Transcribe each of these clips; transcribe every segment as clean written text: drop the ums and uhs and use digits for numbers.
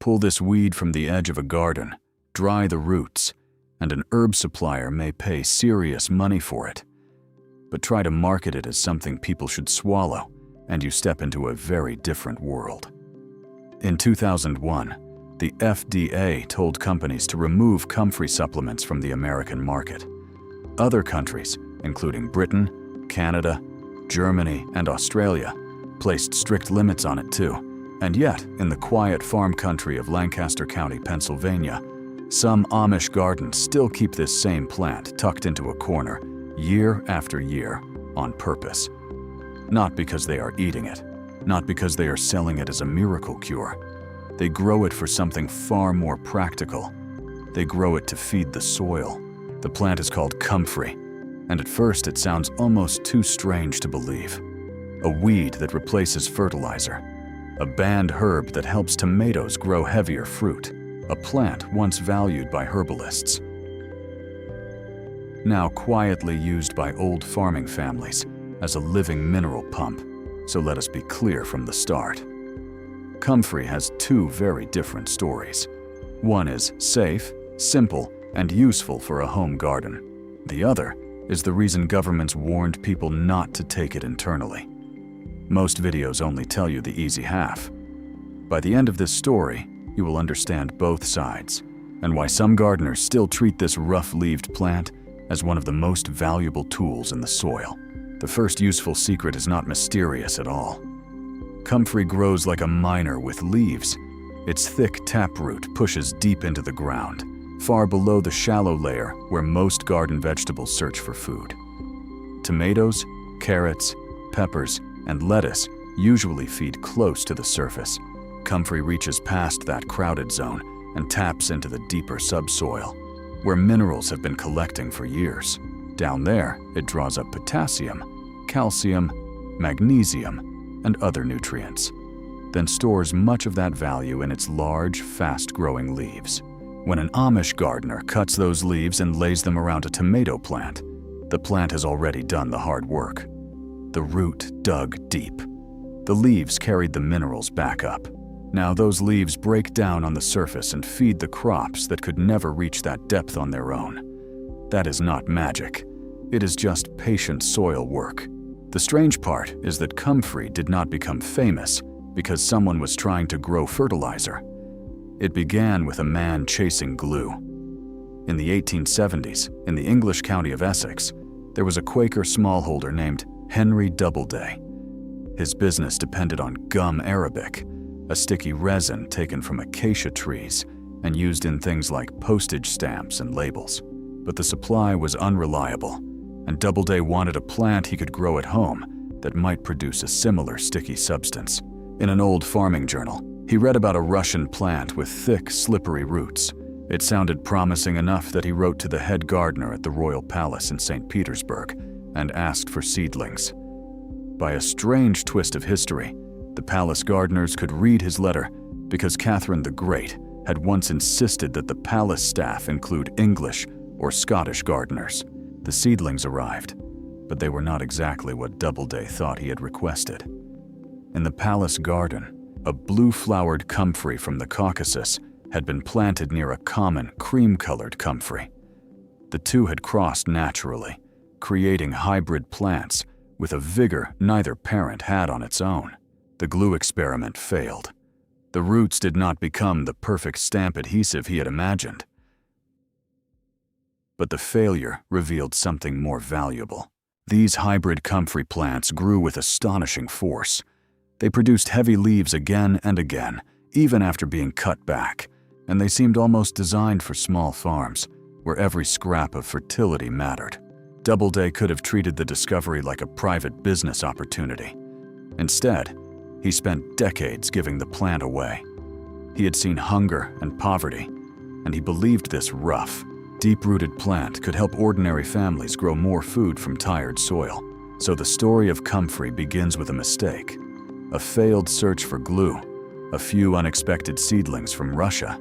Pull this weed from the edge of a garden, dry the roots, and an herb supplier may pay serious money for it. But try to market it as something people should swallow, and you step into a very different world. In 2001, the FDA told companies to remove Comfrey supplements from the American market. Other countries, including Britain, Canada, Germany, and Australia, placed strict limits on it too. And yet, in the quiet farm country of Lancaster County, Pennsylvania, some Amish gardens still keep this same plant tucked into a corner year after year on purpose. Not because they are eating it, not because they are selling it as a miracle cure. They grow it for something far more practical. They grow it to feed the soil. The plant is called Comfrey, and at first it sounds almost too strange to believe. A weed that replaces fertilizer. A banned herb that helps tomatoes grow heavier fruit. A plant once valued by herbalists. Now quietly used by old farming families as a living mineral pump. So let us be clear from the start. Comfrey has two very different stories. One is safe, simple, and useful for a home garden. The other is the reason governments warned people not to take it internally. Most videos only tell you the easy half. By the end of this story, you will understand both sides, and why some gardeners still treat this rough-leaved plant as one of the most valuable tools in the soil. The first useful secret is not mysterious at all. Comfrey grows like a miner with leaves. Its thick taproot pushes deep into the ground, far below the shallow layer where most garden vegetables search for food. Tomatoes, carrots, peppers, and lettuce usually feed close to the surface. Comfrey reaches past that crowded zone and taps into the deeper subsoil, where minerals have been collecting for years. Down there, it draws up potassium, calcium, magnesium, and other nutrients, then stores much of that value in its large, fast-growing leaves. When an Amish gardener cuts those leaves and lays them around a tomato plant, the plant has already done the hard work. The root dug deep. The leaves carried the minerals back up. Now those leaves break down on the surface and feed the crops that could never reach that depth on their own. That is not magic. It is just patient soil work. The strange part is that Comfrey did not become famous because someone was trying to grow fertilizer. It began with a man chasing glue. In the 1870s, in the English county of Essex, there was a Quaker smallholder named Henry Doubleday. His business depended on gum arabic, a sticky resin taken from acacia trees and used in things like postage stamps and labels. But the supply was unreliable, and Doubleday wanted a plant he could grow at home that might produce a similar sticky substance. In an old farming journal, he read about a Russian plant with thick, slippery roots. It sounded promising enough that he wrote to the head gardener at the Royal Palace in St. Petersburg and asked for seedlings. By a strange twist of history, the palace gardeners could read his letter because Catherine the Great had once insisted that the palace staff include English or Scottish gardeners. The seedlings arrived, but they were not exactly what Doubleday thought he had requested. In the palace garden, a blue-flowered comfrey from the Caucasus had been planted near a common cream-colored comfrey. The two had crossed naturally, creating hybrid plants with a vigor neither parent had on its own. The glue experiment failed. The roots did not become the perfect stamp adhesive he had imagined. But the failure revealed something more valuable. These hybrid comfrey plants grew with astonishing force. They produced heavy leaves again and again, even after being cut back, and they seemed almost designed for small farms, where every scrap of fertility mattered. Doubleday could have treated the discovery like a private business opportunity. Instead, he spent decades giving the plant away. He had seen hunger and poverty, and he believed this rough, deep-rooted plant could help ordinary families grow more food from tired soil. So the story of Comfrey begins with a mistake, a failed search for glue, a few unexpected seedlings from Russia,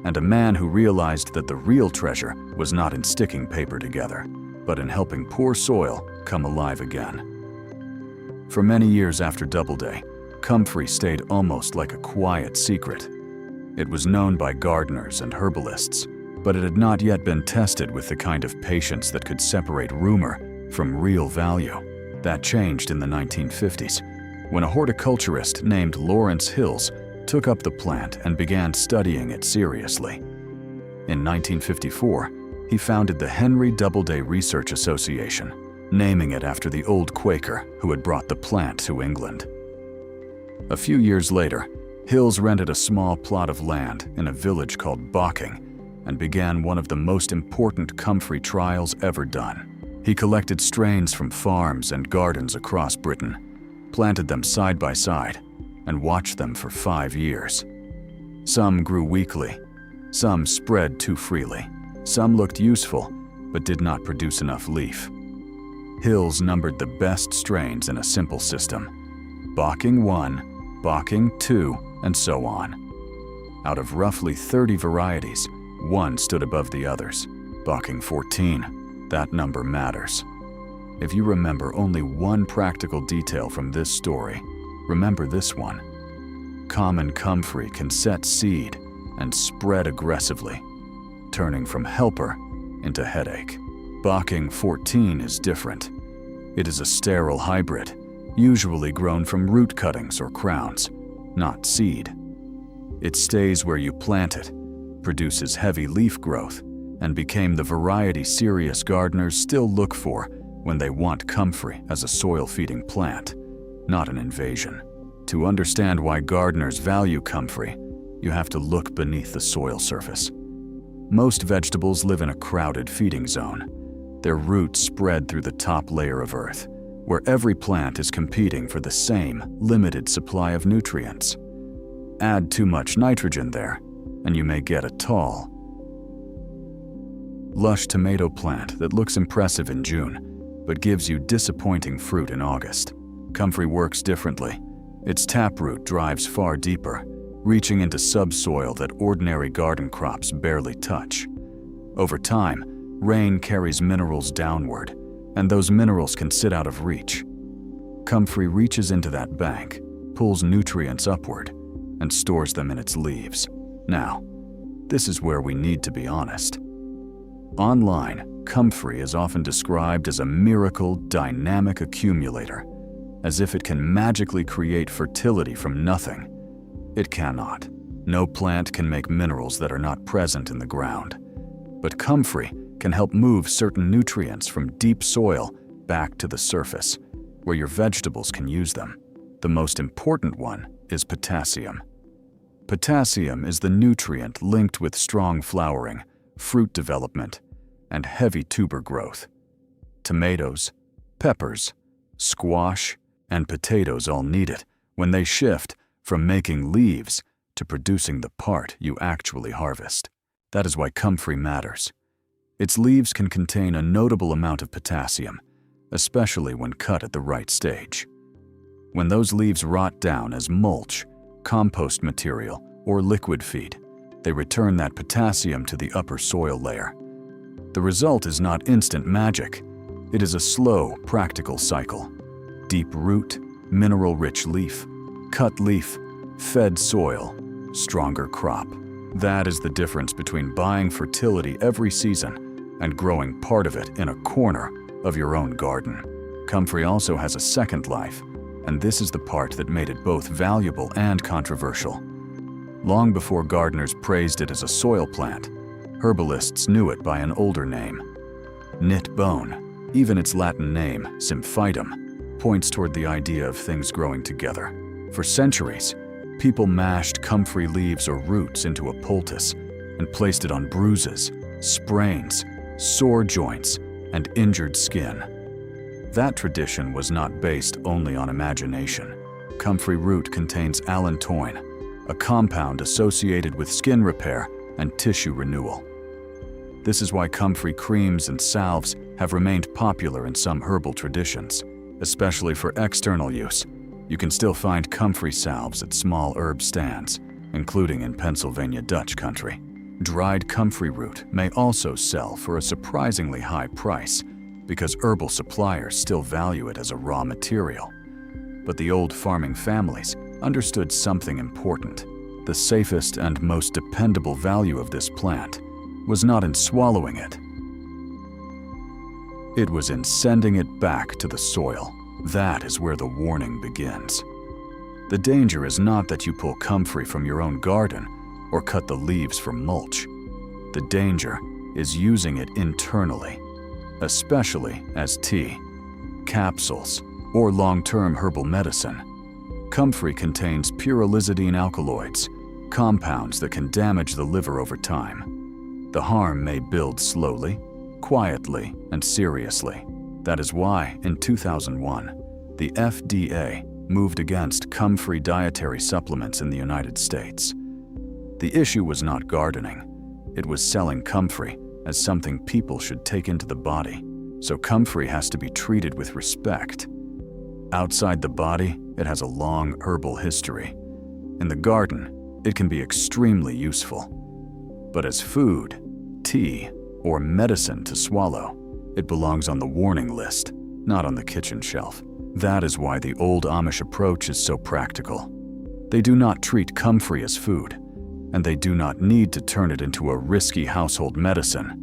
and a man who realized that the real treasure was not in sticking paper together, but in helping poor soil come alive again. For many years after Doubleday, Comfrey stayed almost like a quiet secret. It was known by gardeners and herbalists, but it had not yet been tested with the kind of patience that could separate rumor from real value. That changed in the 1950s, when a horticulturist named Lawrence Hills took up the plant and began studying it seriously. In 1954, he founded the Henry Doubleday Research Association, naming it after the old Quaker who had brought the plant to England. A few years later, Hills rented a small plot of land in a village called Bocking and began one of the most important Comfrey trials ever done. He collected strains from farms and gardens across Britain, planted them side by side, and watched them for 5 years. Some grew weakly, some spread too freely, some looked useful but did not produce enough leaf. Hills numbered the best strains in a simple system: Bocking 1, Bocking 2, and so on. Out of roughly 30 varieties, one stood above the others, Bocking 14. That number matters. If you remember only one practical detail from this story, remember this one. Common Comfrey can set seed and spread aggressively, turning from helper into headache. Bocking 14 is different. It is a sterile hybrid, usually grown from root cuttings or crowns, not seed. It stays where you plant it, produces heavy leaf growth, and became the variety serious gardeners still look for when they want Comfrey as a soil-feeding plant, not an invasion. To understand why gardeners value Comfrey, you have to look beneath the soil surface. Most vegetables live in a crowded feeding zone. Their roots spread through the top layer of earth, where every plant is competing for the same limited supply of nutrients. Add too much nitrogen there, and you may get a tall, lush tomato plant that looks impressive in June, but gives you disappointing fruit in August. Comfrey works differently. Its taproot drives far deeper, reaching into subsoil that ordinary garden crops barely touch. Over time, rain carries minerals downward, and those minerals can sit out of reach. Comfrey reaches into that bank, pulls nutrients upward, and stores them in its leaves. Now, this is where we need to be honest. Online, Comfrey is often described as a miracle dynamic accumulator, as if it can magically create fertility from nothing. It cannot. No plant can make minerals that are not present in the ground. But Comfrey can help move certain nutrients from deep soil back to the surface, where your vegetables can use them. The most important one is potassium. Potassium is the nutrient linked with strong flowering, fruit development, and heavy tuber growth. Tomatoes, peppers, squash, and potatoes all need it when they shift from making leaves to producing the part you actually harvest. That is why Comfrey matters. Its leaves can contain a notable amount of potassium, especially when cut at the right stage. When those leaves rot down as mulch, compost material, or liquid feed, they return that potassium to the upper soil layer. The result is not instant magic. It is a slow, practical cycle. Deep root, mineral-rich leaf, cut leaf, fed soil, stronger crop. That is the difference between buying fertility every season and growing part of it in a corner of your own garden. Comfrey also has a second life, and this is the part that made it both valuable and controversial. Long before gardeners praised it as a soil plant, herbalists knew it by an older name, knit bone. Even its Latin name, symphytum, points toward the idea of things growing together. For centuries, people mashed Comfrey leaves or roots into a poultice and placed it on bruises, sprains, sore joints, and injured skin. That tradition was not based only on imagination. Comfrey root contains allantoin, a compound associated with skin repair and tissue renewal. This is why Comfrey creams and salves have remained popular in some herbal traditions, especially for external use. You can still find Comfrey salves at small herb stands, including in Pennsylvania Dutch country. Dried Comfrey root may also sell for a surprisingly high price because herbal suppliers still value it as a raw material. But the old farming families understood something important. The safest and most dependable value of this plant was not in swallowing it. It was in sending it back to the soil. That is where the warning begins. The danger is not that you pull comfrey from your own garden or cut the leaves for mulch. The danger is using it internally, especially as tea, capsules, or long-term herbal medicine. Comfrey contains pyrrolizidine alkaloids, compounds that can damage the liver over time. The harm may build slowly, quietly, and seriously. That is why, in 2001, the FDA moved against comfrey dietary supplements in the United States. The issue was not gardening. It was selling comfrey as something people should take into the body. So comfrey has to be treated with respect. Outside the body, it has a long herbal history. In the garden, it can be extremely useful. But as food, tea, or medicine to swallow, it belongs on the warning list, not on the kitchen shelf. That is why the old Amish approach is so practical. They do not treat comfrey as food, and they do not need to turn it into a risky household medicine.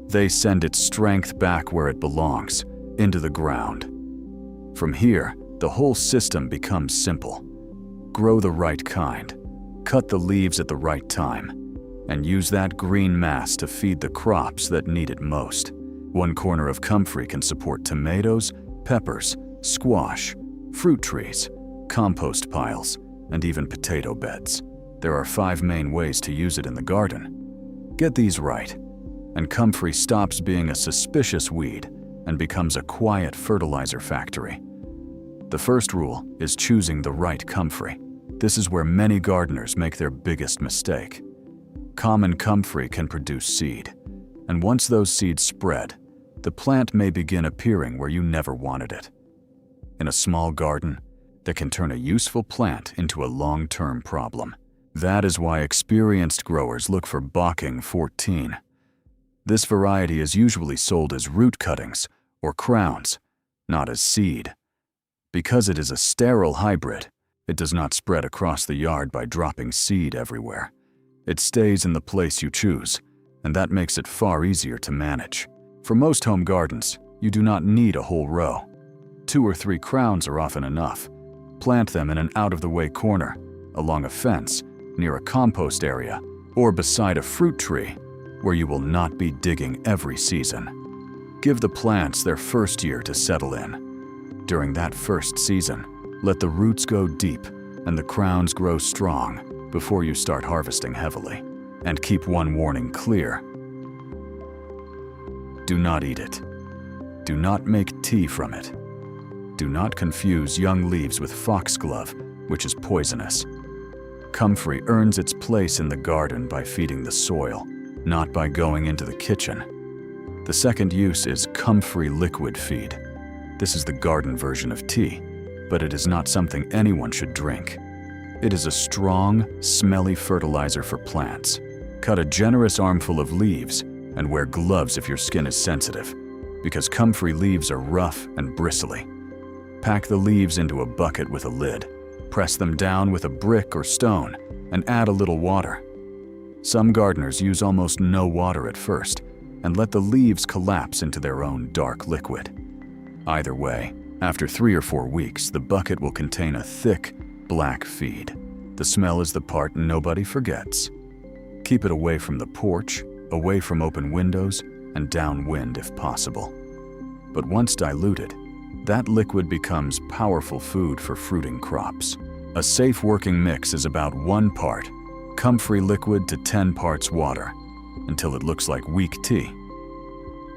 They send its strength back where it belongs, into the ground. From here, the whole system becomes simple. Grow the right kind, cut the leaves at the right time, and use that green mass to feed the crops that need it most. One corner of comfrey can support tomatoes, peppers, squash, fruit trees, compost piles, and even potato beds. There are 5 main ways to use it in the garden. Get these right, and comfrey stops being a suspicious weed and becomes a quiet fertilizer factory. The first rule is choosing the right comfrey. This is where many gardeners make their biggest mistake. Common comfrey can produce seed, and once those seeds spread, the plant may begin appearing where you never wanted it. In a small garden, that can turn a useful plant into a long-term problem. That is why experienced growers look for Bocking 14. This variety is usually sold as root cuttings or crowns, not as seed. Because it is a sterile hybrid, it does not spread across the yard by dropping seed everywhere. It stays in the place you choose, and that makes it far easier to manage. For most home gardens, you do not need a whole row. 2 or 3 crowns are often enough. Plant them in an out-of-the-way corner, along a fence, near a compost area, or beside a fruit tree, where you will not be digging every season. Give the plants their first year to settle in. During that first season, let the roots go deep and the crowns grow strong before you start harvesting heavily. And keep one warning clear. Do not eat it. Do not make tea from it. Do not confuse young leaves with foxglove, which is poisonous. Comfrey earns its place in the garden by feeding the soil, not by going into the kitchen. The second use is comfrey liquid feed. This is the garden version of tea, but it is not something anyone should drink. It is a strong, smelly fertilizer for plants. Cut a generous armful of leaves and wear gloves if your skin is sensitive, because comfrey leaves are rough and bristly. Pack the leaves into a bucket with a lid. Press them down with a brick or stone and add a little water. Some gardeners use almost no water at first and let the leaves collapse into their own dark liquid. Either way, after 3 or 4 weeks, the bucket will contain a thick, black feed. The smell is the part nobody forgets. Keep it away from the porch, away from open windows, and downwind if possible. But once diluted, that liquid becomes powerful food for fruiting crops. A safe working mix is about 1 part comfrey liquid to 10 parts water, until it looks like weak tea.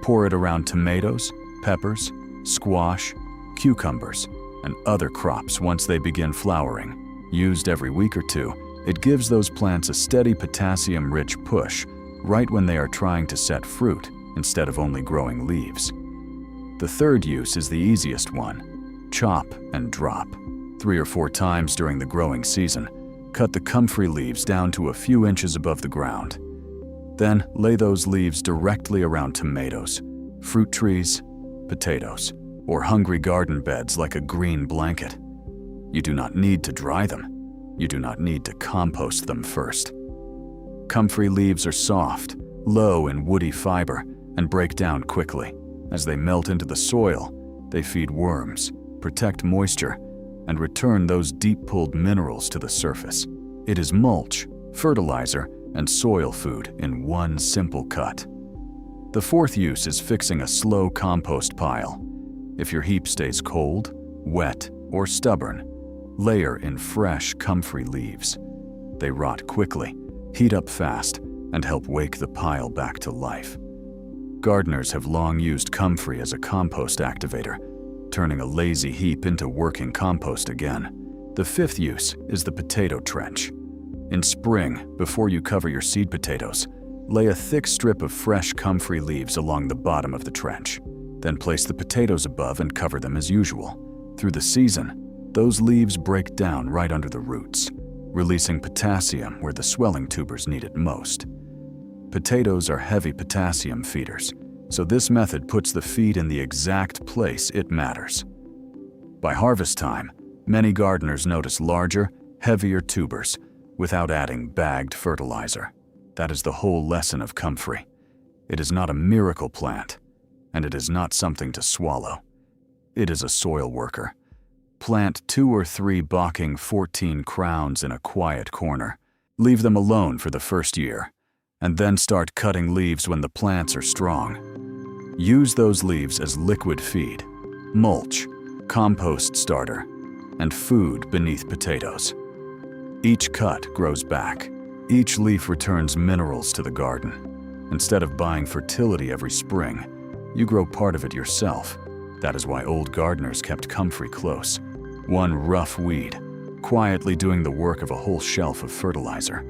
Pour it around tomatoes, peppers, squash, cucumbers, and other crops once they begin flowering. Used every week or 2, it gives those plants a steady potassium-rich push right when they are trying to set fruit instead of only growing leaves. The third use is the easiest one. Chop and drop. 3 or 4 times during the growing season, cut the comfrey leaves down to a few inches above the ground. Then lay those leaves directly around tomatoes, fruit trees, potatoes, or hungry garden beds like a green blanket. You do not need to dry them. You do not need to compost them first. Comfrey leaves are soft, low in woody fiber, and break down quickly. As they melt into the soil, they feed worms, protect moisture, and return those deep-pulled minerals to the surface. It is mulch, fertilizer, and soil food in one simple cut. The fourth use is fixing a slow compost pile. If your heap stays cold, wet, or stubborn, layer in fresh comfrey leaves. They rot quickly, heat up fast, and help wake the pile back to life. Gardeners have long used comfrey as a compost activator, turning a lazy heap into working compost again. The fifth use is the potato trench. In spring, before you cover your seed potatoes, lay a thick strip of fresh comfrey leaves along the bottom of the trench. Then place the potatoes above and cover them as usual. Through the season, those leaves break down right under the roots, releasing potassium where the swelling tubers need it most. Potatoes are heavy potassium feeders, so this method puts the feed in the exact place it matters. By harvest time, many gardeners notice larger, heavier tubers without adding bagged fertilizer. That is the whole lesson of comfrey. It is not a miracle plant, and it is not something to swallow. It is a soil worker. Plant 2 or 3 Bocking 14 crowns in a quiet corner. Leave them alone for the first year, and then start cutting leaves when the plants are strong. Use those leaves as liquid feed, mulch, compost starter, and food beneath potatoes. Each cut grows back. Each leaf returns minerals to the garden. Instead of buying fertility every spring, you grow part of it yourself. That is why old gardeners kept comfrey close. One rough weed, quietly doing the work of a whole shelf of fertilizer.